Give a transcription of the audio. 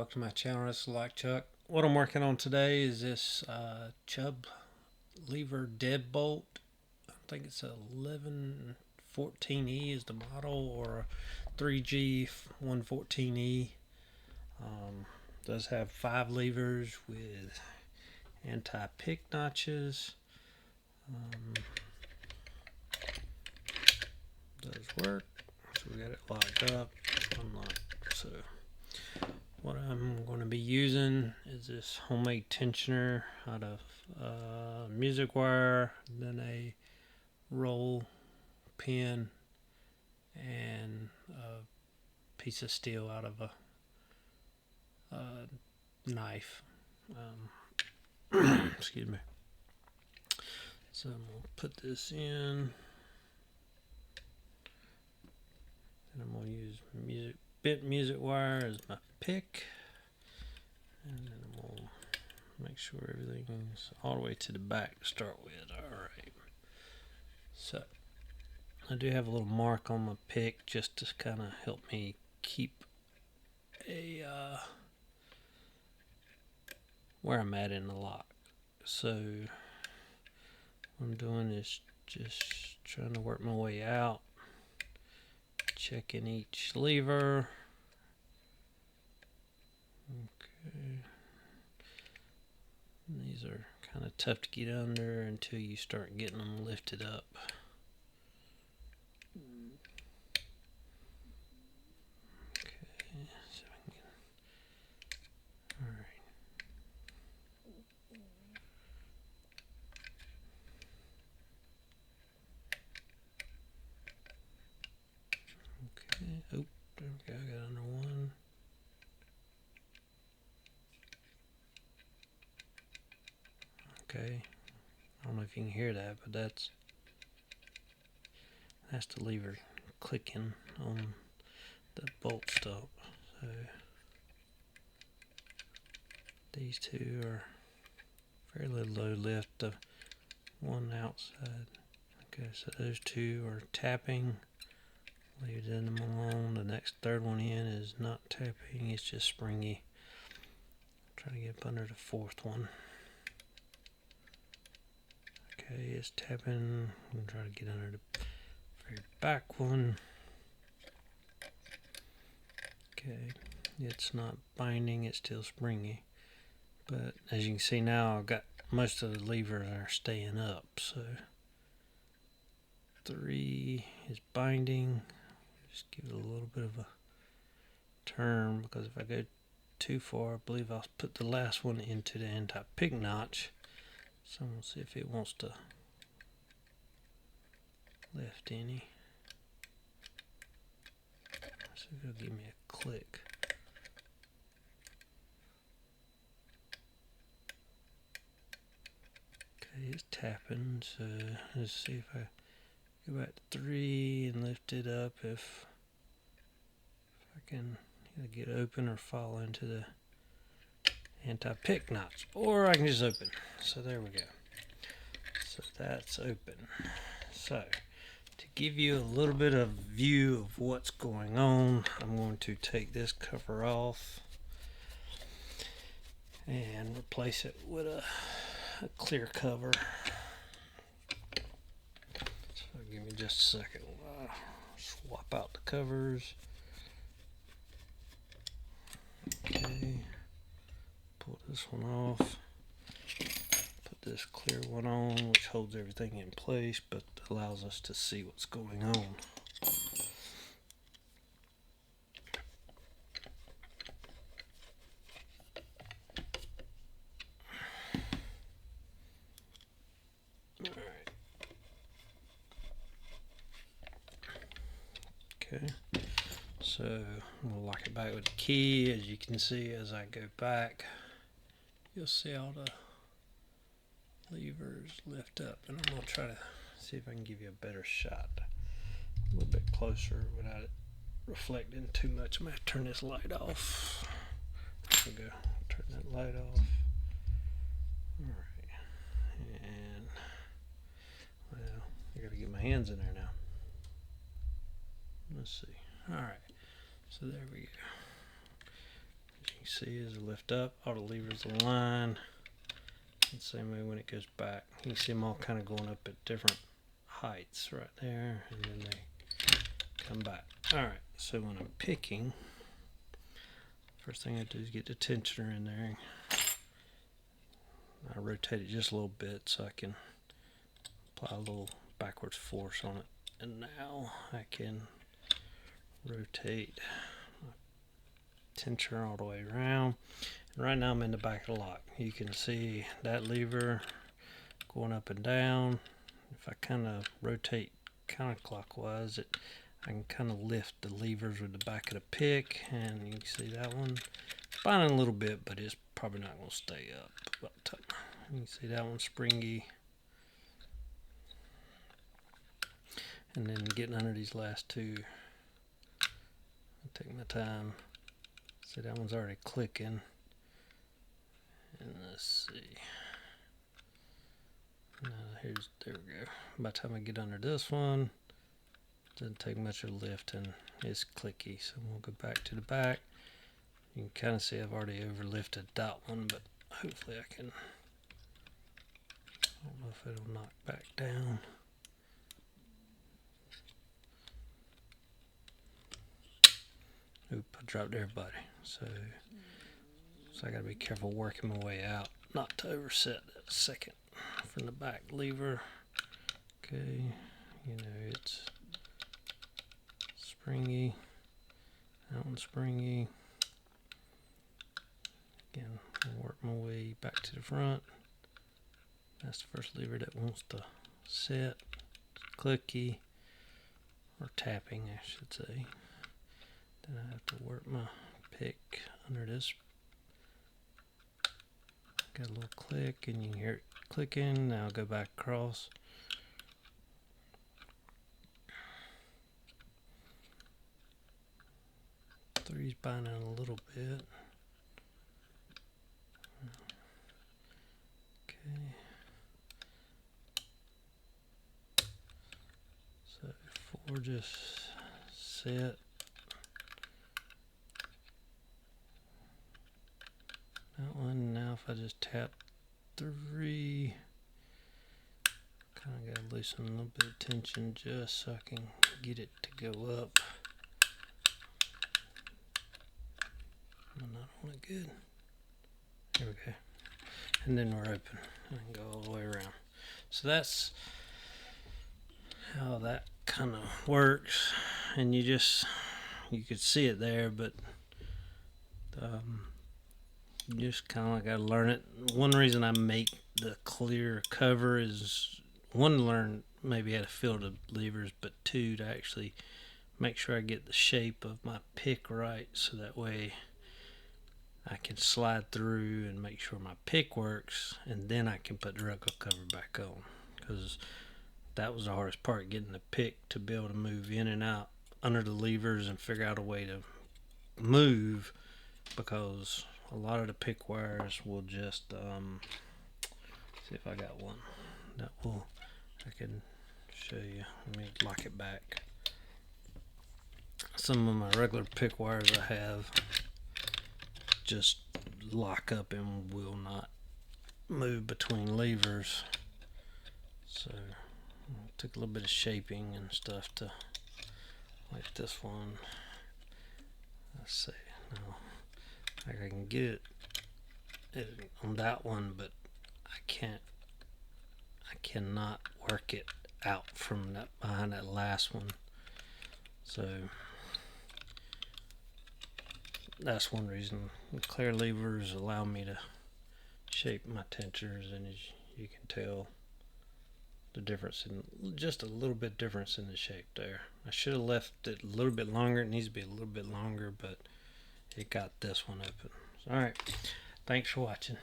welcome to my channel. This is Like Chuck. What I'm working on today is this Chubb lever deadbolt. I think it's a 1114E is the model, or a 3G 114E. Does have 5 levers with anti-pick notches. Does work. So we got it locked up, unlocked. So what I'm going to be using is this homemade tensioner out of music wire, then a roll pin, and a piece of steel out of a knife. Excuse me. So I'm going to put this in, and I'm going to use bent music wire as my pick, and then I'm going to make sure everything's all the way to the back to start with. Alright, so I do have a little mark on my pick just to kind of help me keep where I'm at in the lock. So what I'm doing is just trying to work my way out, checking each lever. Okay. And these are kind of tough to get under until you start getting them lifted up. Okay, so I can get, all right. Okay, oh, there we go, I got under one. Okay, I don't know if you can hear that, but that's the lever clicking on the bolt stop. So these two are fairly low lift. The one outside. Okay, so those two are tapping. Leave them alone. The next third one in is not tapping, it's just springy. Try to get up under the fourth one. Okay, it's tapping. I'm gonna try to get under the very back one. Okay, it's not binding, it's still springy. But as you can see now, I've got most of the levers are staying up. So 3 is binding. Just give it a little bit of a turn, because if I go too far, I believe I'll put the last one into the anti-pick notch. So we'll see if it wants to lift any. So it'll give me a click. Okay, it's tapping, so let's see if I go back to 3 and lift it up, if I can either get open or fall into the anti-pick notch, or I can just open. So there we go. So that's open. So to give you a little bit of view of what's going on, I'm going to take this cover off and replace it with a clear cover. So give me just a second. Swap out the covers. Okay, pull this one off, put this clear one on, which holds everything in place but allows us to see what's going on. Alright. Okay, so I'm going to lock it back with the key. As you can see, as I go back, you'll see all the levers lift up, and I'm going to try to see if I can give you a better shot, a little bit closer without it reflecting too much. I'm going to turn this light off. There we go. Turn that light off. Alright, and well, I got to get my hands in there now. Let's see. Alright, so there we go. As you You see as I lift up, all the levers align. And same way when it goes back. You can see them all kind of going up at different heights right there, and then they come back. Alright, so when I'm picking, first thing I do is get the tensioner in there. I rotate it just a little bit so I can apply a little backwards force on it. And now I can rotate my tensioner all the way around. And right now I'm in the back of the lock. You can see that lever going up and down. If I kind of rotate counterclockwise, I can kind of lift the levers with the back of the pick, and you can see that one binding a little bit, but it's probably not going to stay up. But you can see that one springy. And then getting under these last two, I'll take my time. See, that one's already clicking. And let's see. There we go. By the time I get under this one, doesn't take much of a lift and it's clicky. So we'll go back to the back. You can kind of see I've already overlifted that one, but hopefully I can. I don't know if it'll knock back down. Oop, I dropped everybody. So I gotta be careful working my way out, not to overset that second from the back lever. Okay, you know, it's springy. That one's springy. Again, I'll work my way back to the front. That's the first lever that wants to set. It's clicky, or tapping, I should say. Then I have to work my pick under this. Got a little click, and you can hear it clicking. Now I'll go back across. Three's binding a little bit. Okay. So 4 just set. That one. Now if I just tap 3, kind of got to loosen a little bit of tension just so I can get it to go up. I'm not on it good. There we go. And then we're open. I can go all the way around. So that's how that kind of works. And you could see it there, but you just kind of got to learn it. One reason I make the clear cover is, one, to learn maybe how to feel the levers, but 2, to actually make sure I get the shape of my pick right, so that way I can slide through and make sure my pick works, and then I can put the record cover back on, because that was the hardest part, getting the pick to be able to move in and out under the levers and figure out a way to move, because a lot of the pick wires will just see if I got one that will, I can show you. Let me lock it back. Some of my regular pick wires I have just lock up and will not move between levers. So I took a little bit of shaping and stuff to, like this one. Let's see. Now I can get it on that one, but I cannot work it out from that behind that last one. So that's one reason. The clear levers allow me to shape my tensioners, and as you can tell, the difference in, just a little bit difference in the shape there. I should have left it a little bit longer. It needs to be a little bit longer, but it got this one open. Alright, thanks for watching.